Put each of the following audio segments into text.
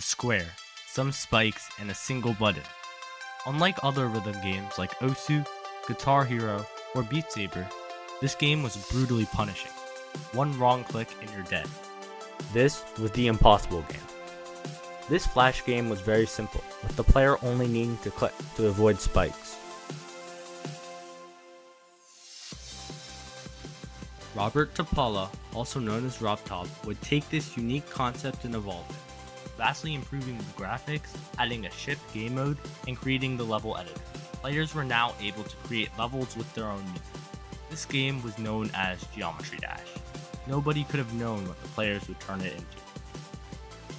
a square, some spikes, and a single button. Unlike other rhythm games like Osu, Guitar Hero, or Beat Saber, this game was brutally punishing. One wrong click and you're dead. This was the impossible game. This flash game was very simple, with the player only needing to click to avoid spikes. Robert Topola, also known as RobTop, would take this unique concept and evolve it, vastly improving the graphics, adding a ship game mode, and creating the level editor. Players were now able to create levels with their own music. This game was known as Geometry Dash. Nobody could have known what the players would turn it into.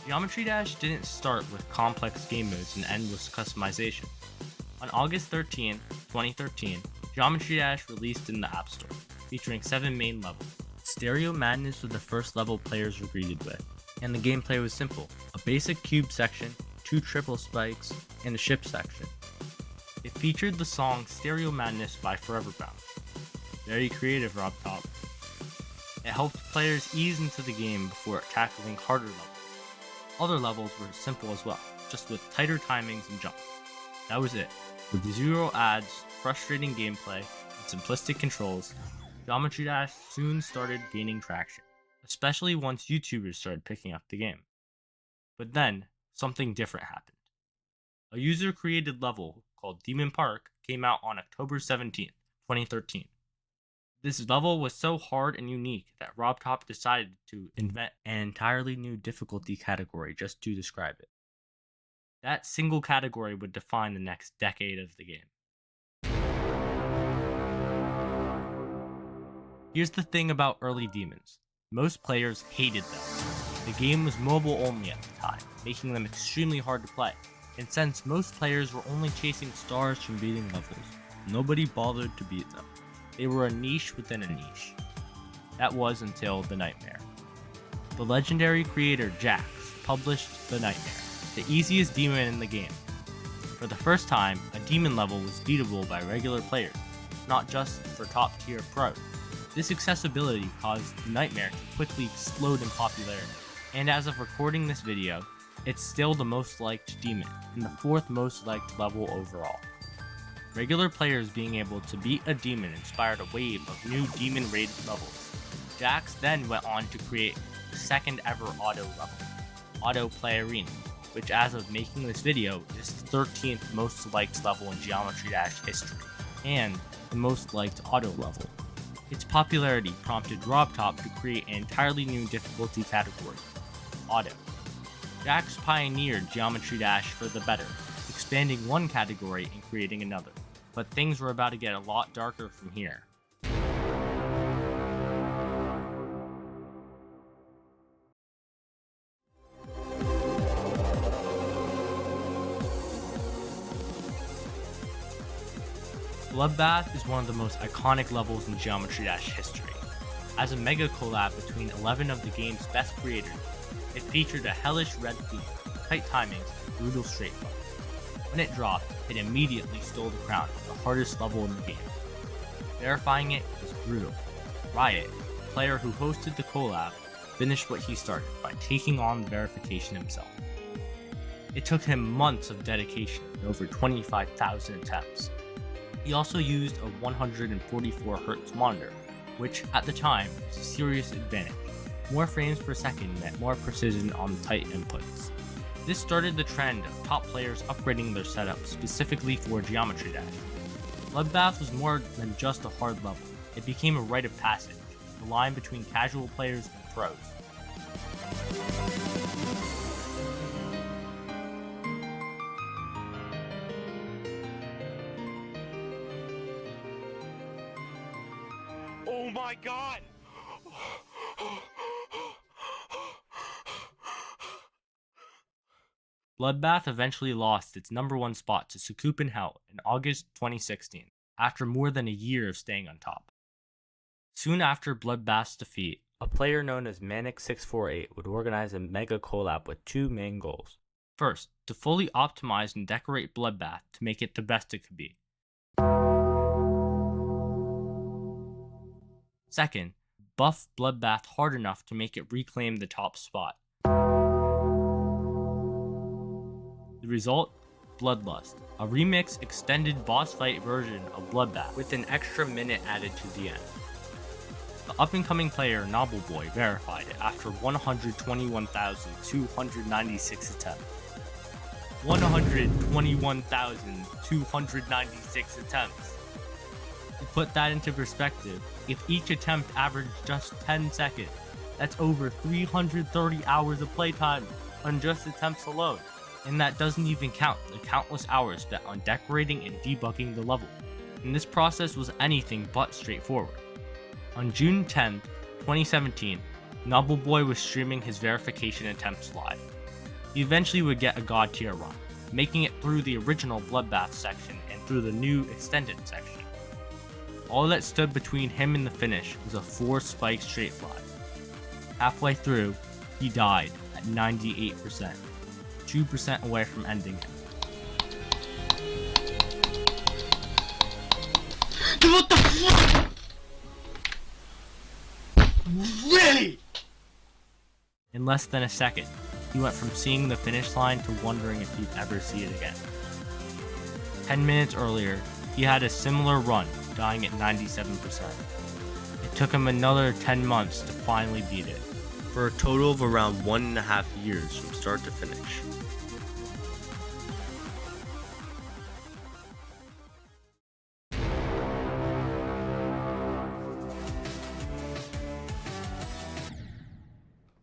Geometry Dash didn't start with complex game modes and end with customization. On August 13, 2013, Geometry Dash released in the App Store, featuring 7 main levels. Stereo Madness was the first level players were greeted with, and the gameplay was simple: a basic cube section, 2 triple spikes, and a ship section. It featured the song Stereo Madness by Forever Bound. Very creative, RobTop. It helped players ease into the game before tackling harder levels. Other levels were simple as well, just with tighter timings and jumps. That was it. With zero ads, frustrating gameplay, and simplistic controls, Geometry Dash soon started gaining traction, especially once YouTubers started picking up the game. But then, something different happened. A user-created level called Demon Park came out on October 17, 2013. This level was so hard and unique that RobTop decided to invent an entirely new difficulty category just to describe it. That single category would define the next decade of the game. Here's the thing about early demons. Most players hated them. The game was mobile only at the time, making them extremely hard to play. And since most players were only chasing stars from beating levels, nobody bothered to beat them. They were a niche within a niche. That was until The Nightmare. The legendary creator Jax published The Nightmare, the easiest demon in the game. For the first time, a demon level was beatable by regular players, not just for top tier pros. This accessibility caused The Nightmare to quickly explode in popularity, and as of recording this video, it's still the most liked demon, and the 4th most liked level overall. Regular players being able to beat a demon inspired a wave of new demon-rated levels. Jax then went on to create the 2nd ever auto level, Auto Play Arena, which as of making this video is the 13th most liked level in Geometry Dash history, and the most liked auto level. Its popularity prompted RobTop to create an entirely new difficulty category, Auto. Jax pioneered Geometry Dash for the better, expanding one category and creating another. But things were about to get a lot darker from here. Bloodbath is one of the most iconic levels in Geometry Dash history. As a mega collab between 11 of the game's best creators, it featured a hellish red theme, tight timings, and brutal straight fights. When it dropped, it immediately stole the crown of the hardest level in the game. Verifying it was brutal. Riot, the player who hosted the collab, finished what he started by taking on the verification himself. It took him months of dedication and over 25,000 attempts. He also used a 144Hz monitor, which at the time was a serious advantage. More frames per second meant more precision on the tight inputs. This started the trend of top players upgrading their setup specifically for Geometry Dash. Bloodbath was more than just a hard level. It became a rite of passage, the line between casual players and pros. Oh my god! Bloodbath eventually lost its number 1 spot to Sukupen Hell in August 2016, after more than a year of staying on top. Soon after Bloodbath's defeat, a player known as Manic648 would organize a mega collab with 2 main goals. First, to fully optimize and decorate Bloodbath to make it the best it could be. Second, buff Bloodbath hard enough to make it reclaim the top spot. The result? Bloodlust, a remix extended boss fight version of Bloodbath with an extra minute added to the end. The up-and-coming player Nobbleboy verified it after 121,296 attempts. 121,296 attempts. To put that into perspective, if each attempt averaged just 10 seconds, that's over 330 hours of playtime on just attempts alone. And that doesn't even count the countless hours spent on decorating and debugging the level. And this process was anything but straightforward. On June 10, 2017, Nobbleboy was streaming his verification attempts live. He eventually would get a god tier run, making it through the original Bloodbath section and through the new extended section. All that stood between him and the finish was a 4-spike straight fly. Halfway through, he died at 98%, 2% away from ending it. Dude, what the fuck? Really? In less than a second, he went from seeing the finish line to wondering if he'd ever see it again. 10 minutes earlier, he had a similar run, dying at 97%. It took him another 10 months to finally beat it, for a total of around 1.5 years from start to finish.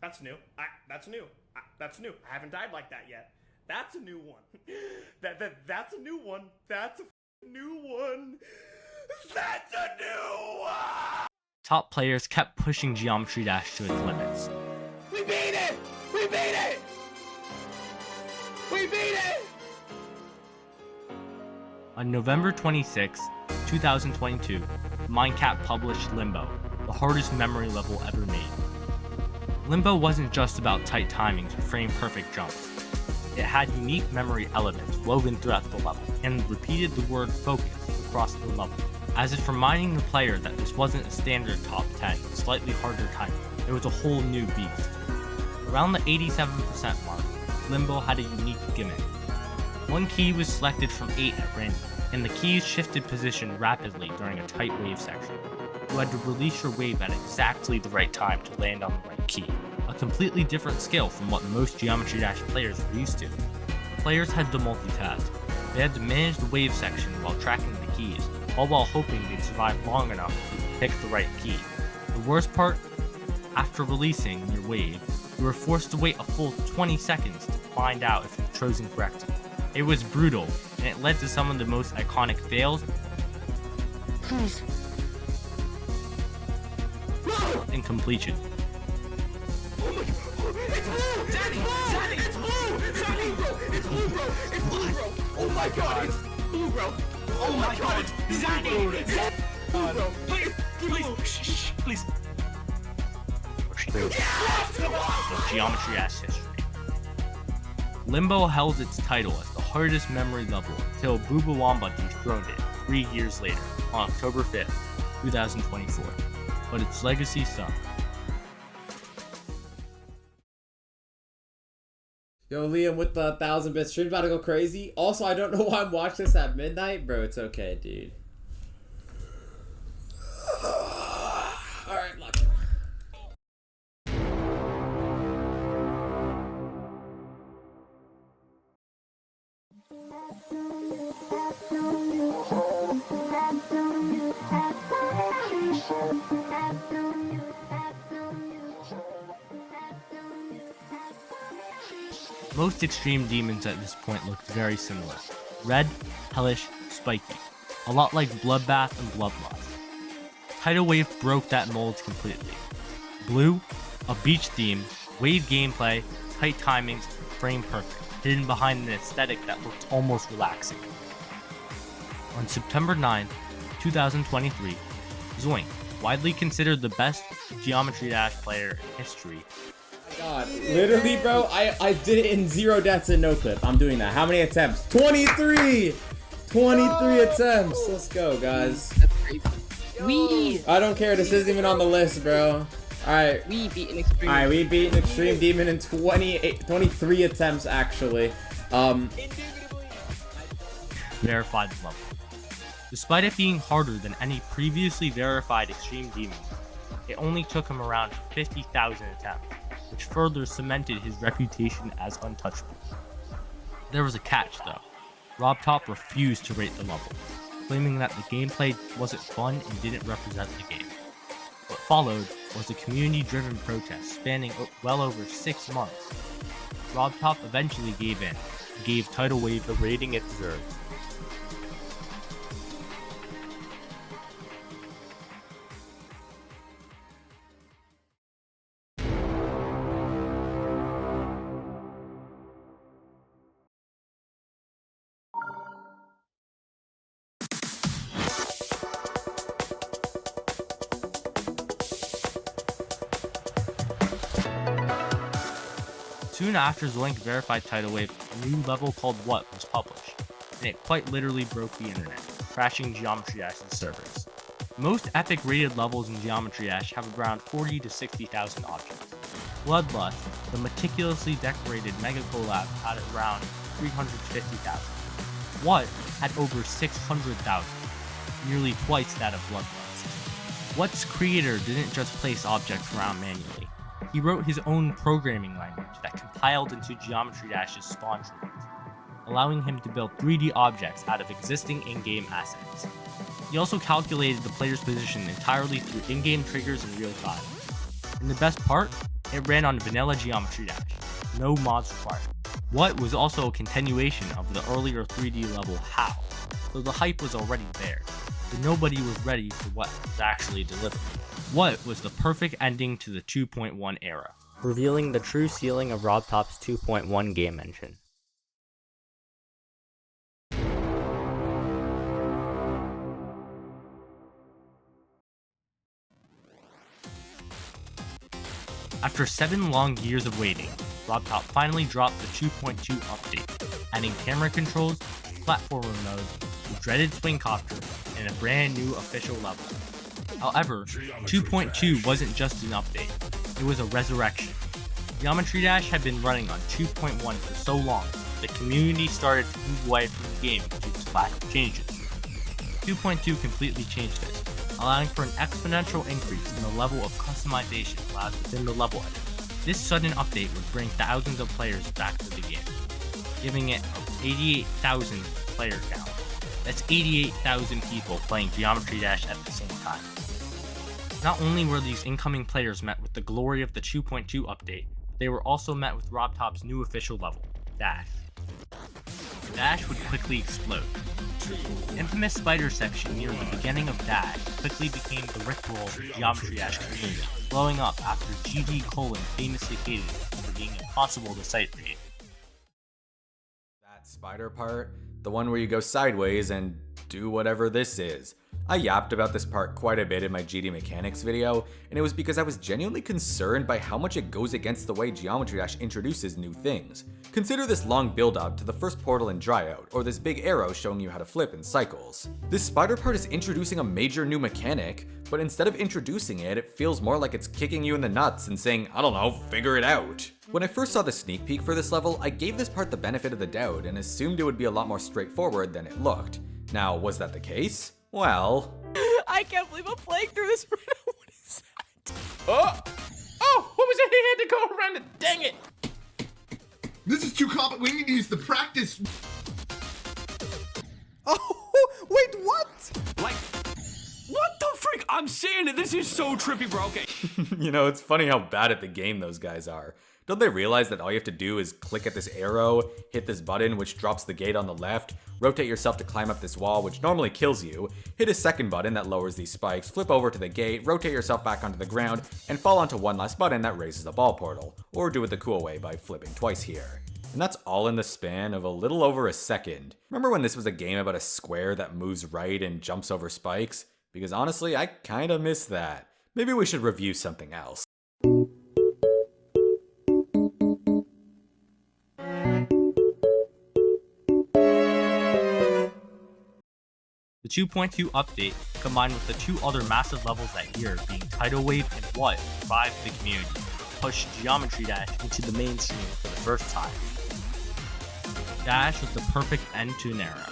That's new. That's new. I haven't died like that yet. That's a new one. That's a new one. That's a new one. That's a new one. Top players kept pushing Geometry Dash to its limits. We beat it! We beat it! We beat it! On November 26, 2022, Mindcat published Limbo, the hardest memory level ever made. Limbo wasn't just about tight timings or frame-perfect jumps. It had unique memory elements woven throughout the level, and repeated the word focus across the level, as if reminding the player that this wasn't a standard top 10, slightly harder timing. It was a whole new beast. Around the 87% mark, Limbo had a unique gimmick. One key was selected from 8 at random, and the keys shifted position rapidly during a tight wave section. You had to release your wave at exactly the right time to land on the right key, a completely different skill from what most Geometry Dash players were used to. Players had to multitask. They had to manage the wave section while tracking the keys, all while hoping they'd survive long enough to pick the right key. The worst part? After releasing your wave, you were forced to wait a full 20 seconds to find out if you'd chosen correctly. It was brutal, and it led to some of the most iconic fails and completion. Oh my god, it's blue, bro. Oh my god, it's Zanny. Bro, please. Geometry Dash history. Limbo held its title as the hardest memory level until Bubawamba dethroned it 3 years later, on October 5th, 2024. But its legacy stuck. Yo, Liam with the 1000-bit stream about to go crazy. Also, I don't know why I'm watching this at midnight. Bro, it's okay, dude. Alright, look. Most extreme demons at this point looked very similar. Red, hellish, spiky. A lot like Bloodbath and Bloodlust. Tidal Wave broke that mold completely. Blue, a beach theme, wave gameplay, tight timings, frame perfect, hidden behind an aesthetic that looked almost relaxing. On September 9, 2023, Zoink, widely considered the best Geometry Dash player in history. God, literally, bro, I did it in 0 deaths and no clip. I'm doing that. How many attempts? 23! 23 attempts. Let's go, guys. That's crazy. I don't care. This isn't even on the list, bro. Alright. We beat an extreme. Alright, we beat an extreme demon in 23 attempts, actually. Verified level. Despite it being harder than any previously verified Extreme Demon, it only took him around 50,000 attempts, which further cemented his reputation as untouchable. There was a catch though. RobTop refused to rate the level, claiming that the gameplay wasn't fun and didn't represent the game. What followed was a community-driven protest spanning well over 6 months. RobTop eventually gave in and gave Tidal Wave the rating it deserves. Soon after Zoink verified Tidal Wave, a new level called What was published, and it quite literally broke the internet, crashing Geometry Dash's servers. Most epic rated levels in Geometry Dash have around 40 to 60,000 objects. Bloodlust, the meticulously decorated Mega Collab, had around 350,000. What had over 600,000, nearly twice that of Bloodlust. What's creator didn't just place objects around manually. He wrote his own programming language that compiled into Geometry Dash's spawn trees, allowing him to build 3D objects out of existing in-game assets. He also calculated the player's position entirely through in-game triggers in real time. And the best part? It ran on vanilla Geometry Dash, no mods required. What was also a continuation of the earlier 3D level How, so the hype was already there, but nobody was ready for what was actually delivered. What was the perfect ending to the 2.1 era, revealing the true ceiling of RobTop's 2.1 game engine. After 7 long years of waiting, RobTop finally dropped the 2.2 update, adding camera controls, platformer mode, the dreaded Swingcopter, and a brand new official level. However, 2.2 wasn't just an update, it was a resurrection. Geometry Dash had been running on 2.1 for so long, the community started to move away from the game due to lack of changes. 2.2 completely changed this, allowing for an exponential increase in the level of customization allowed within the level editor. This sudden update would bring thousands of players back to the game, giving it an 88,000 player count. That's 88,000 people playing Geometry Dash at the same time. Not only were these incoming players met with the glory of the 2.2 update, they were also met with RobTop's new official level, Dash. Dash would quickly explode. The infamous spider section near the beginning of Dash quickly became the Rickroll of the Geometry Dash community, blowing up after GG Colon famously hated it for being impossible to sight read. That spider part, the one where you go sideways and do whatever this is. I yapped about this part quite a bit in my GD Mechanics video, and it was because I was genuinely concerned by how much it goes against the way Geometry Dash introduces new things. Consider this long build up to the first portal in Dryout, or this big arrow showing you how to flip in Cycles. This spider part is introducing a major new mechanic, but instead of introducing it, it feels more like it's kicking you in the nuts and saying, I don't know, figure it out. When I first saw the sneak peek for this level, I gave this part the benefit of the doubt and assumed it would be a lot more straightforward than it looked. Now, was that the case? Well... I can't believe I'm playing through this right now. What is that? Oh, what was it? He had to go around it. Dang it. This is too complicated. We need to use the practice. Oh, wait, what? Like, what the freak? I'm saying it. This is so trippy, bro. Okay. You know, it's funny how bad at the game those guys are. Don't they realize that all you have to do is click at this arrow, hit this button which drops the gate on the left, rotate yourself to climb up this wall which normally kills you, hit a second button that lowers these spikes, flip over to the gate, rotate yourself back onto the ground, and fall onto one last button that raises the ball portal, or do it the cool way by flipping twice here. And that's all in the span of a little over a second. Remember when this was a game about a square that moves right and jumps over spikes? Because honestly, I kinda miss that. Maybe we should review something else. The 2.2 update, combined with the 2 other massive levels that year being Tidal Wave and What, revived the community, pushed Geometry Dash into the mainstream for the first time. Dash was the perfect end to an era.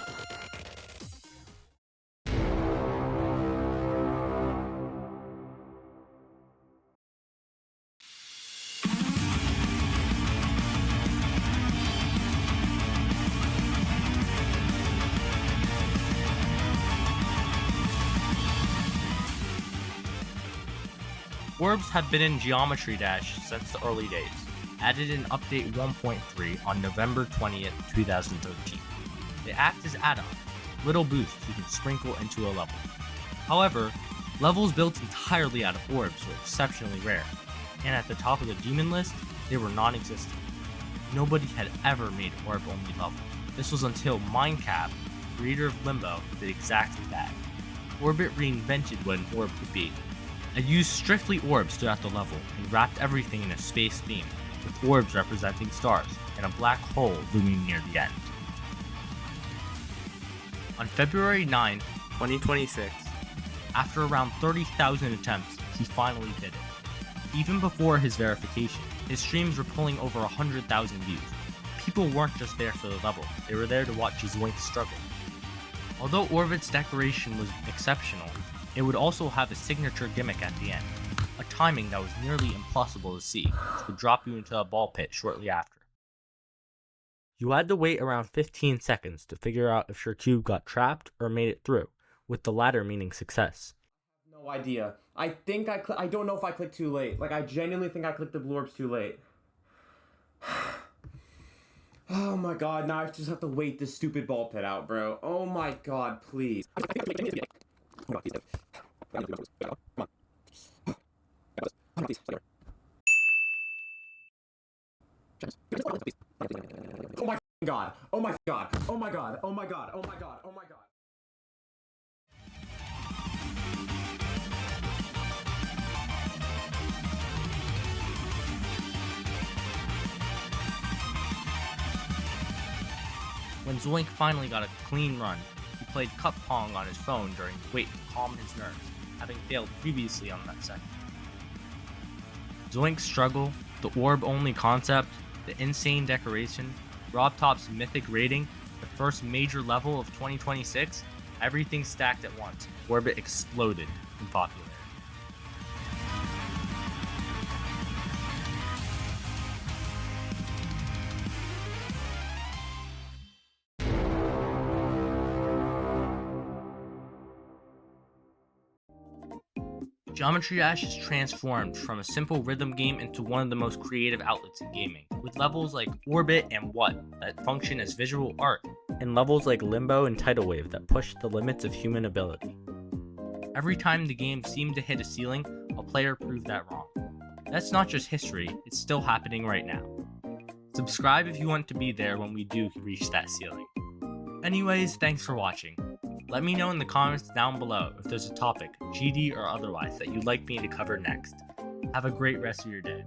Orbs have been in Geometry Dash since the early days, added in Update 1.3 on November 20th, 2013. They act as add-ons, little boosts you can sprinkle into a level. However, levels built entirely out of orbs were exceptionally rare, and at the top of the demon list, they were non-existent. Nobody had ever made orb-only levels. This was until Minecraft, creator of Limbo, did exactly that. Orbit reinvented what an orb could be. I used strictly orbs throughout the level and wrapped everything in a space theme, with orbs representing stars and a black hole looming near the end. On February 9, 2026, after around 30,000 attempts, he finally did it. Even before his verification, his streams were pulling over 100,000 views. People weren't just there for the level, they were there to watch Zoink struggle. Although Orbit's decoration was exceptional, it would also have a signature gimmick at the end, a timing that was nearly impossible to see, which would drop you into a ball pit shortly after. You had to wait around 15 seconds to figure out if your cube got trapped or made it through, with the latter meaning success. No idea. I think I don't know if I clicked too late. Like, I genuinely think I clicked the blue orbs too late. Oh my god, now I just have to wait this stupid ball pit out, bro. Oh my god, please. Oh my god. Oh my god. Oh my god. Oh my god. Oh my god. Oh my god. When Zoink finally got a clean run, he played Cup Pong on his phone during the wait to calm his nerves, having failed previously on that second. Zoink's struggle, the orb-only concept, the insane decoration, RobTop's mythic rating, the first major level of 2026, everything stacked at once, Orbit exploded in popularity. Geometry Dash is transformed from a simple rhythm game into one of the most creative outlets in gaming, with levels like Orbit and What that function as visual art, and levels like Limbo and Tidal Wave that push the limits of human ability. Every time the game seemed to hit a ceiling, a player proved that wrong. That's not just history, it's still happening right now. Subscribe if you want to be there when we do reach that ceiling. Anyways, thanks for watching. Let me know in the comments down below if there's a topic, GD or otherwise, that you'd like me to cover next. Have a great rest of your day.